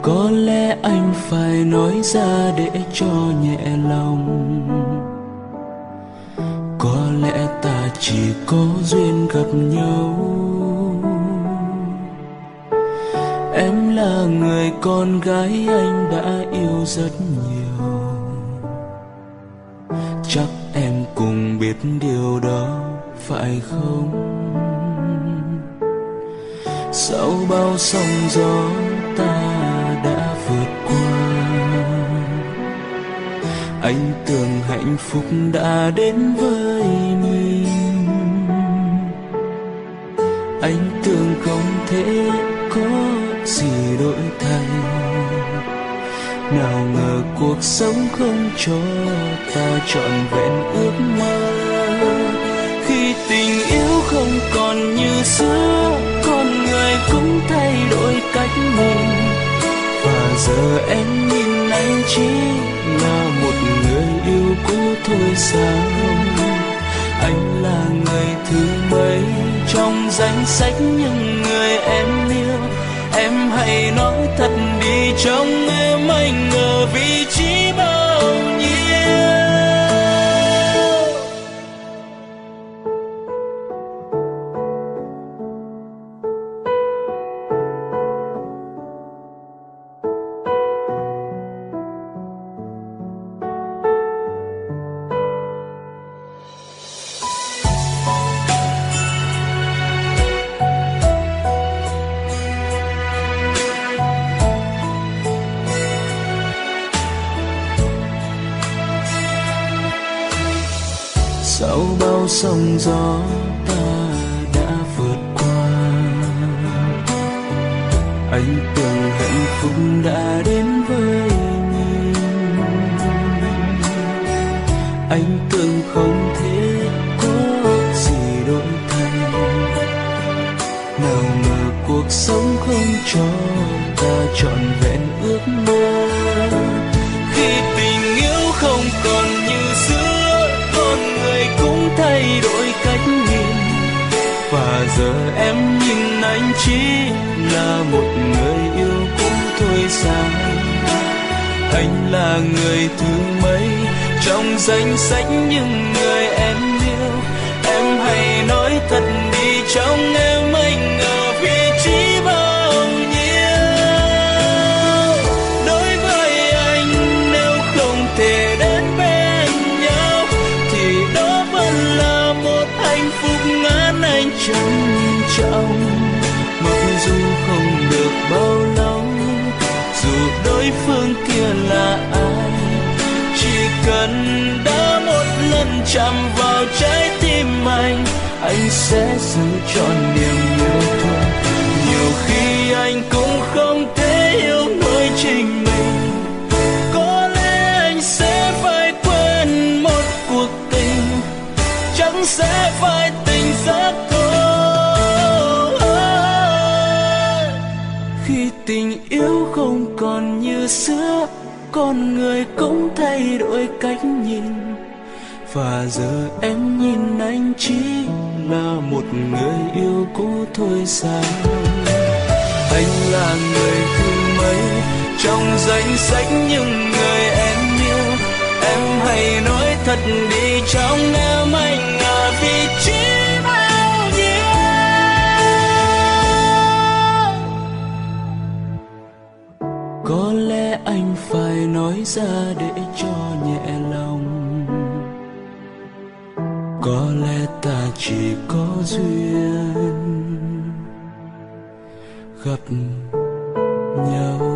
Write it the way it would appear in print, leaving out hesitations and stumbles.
Có lẽ anh phải nói ra để cho nhẹ lòng. Có lẽ ta chỉ có duyên gặp nhau. Em là người con gái anh đã yêu rất nhiều. Chắc em cũng biết điều đó phải không? Sau bao sóng gió ta đã vượt qua. Anh tưởng hạnh phúc đã đến với mình. Anh tưởng không thể có gì đổi thay. Nào ngờ cuộc sống không cho ta trọn vẹn ước mơ. Khi tình yêu không còn như xưa, con người cũng thay đổi cách nhìn. Và giờ em nhìn anh chỉ là một người yêu cũ thôi sao? Anh là người thứ mấy trong danh sách những người em yêu? Em hãy nói thật đi, trong em anh ở vị trí bao nhiêu? Sau bao sóng gió ta đã vượt qua. Anh tưởng hạnh phúc đã đến với mình. Anh tưởng không thể có gì đổi thay. Nào ngờ cuộc sống không cho ta trọn vẹn ước mơ. Khi tình yêu không còn như xưa, con người cũng thay đổi cách nhìn. Và giờ em nhìn anh chỉ là một người yêu cũ thôi sao? Anh là người thứ mấy trong danh sách những người em yêu? Em hãy nói thật đi, trong em anh ở vị trí bao nhiêu? Đối với anh, nếu không thể đến bên nhau thì đó vẫn là một hạnh phúc ngàn anh trân trọng. Mặc dù không được bao lâu, dù đối phương kia là ai, chỉ cần đã một lần chạm vào trái tim anh sẽ giữ trọn niềm yêu thương. Nhiều khi anh cũng không thể yêu nổi chính mình. Có lẽ anh sẽ phải quên một cuộc tình, chẳng sẽ phải tình giấc thôi. Khi tình yêu không còn như xưa, con người cũng thay đổi cách nhìn. Và giờ em nhìn anh chỉ là một người yêu cũ thôi sao? Anh là người thứ mấy trong danh sách những người em yêu? Em hãy nói thật đi, trong em anh ở vị trí bao nhiêu? Có lẽ anh phải nói ra để cho nhẹ lòng. Có lẽ ta chỉ có duyên gặp nhau.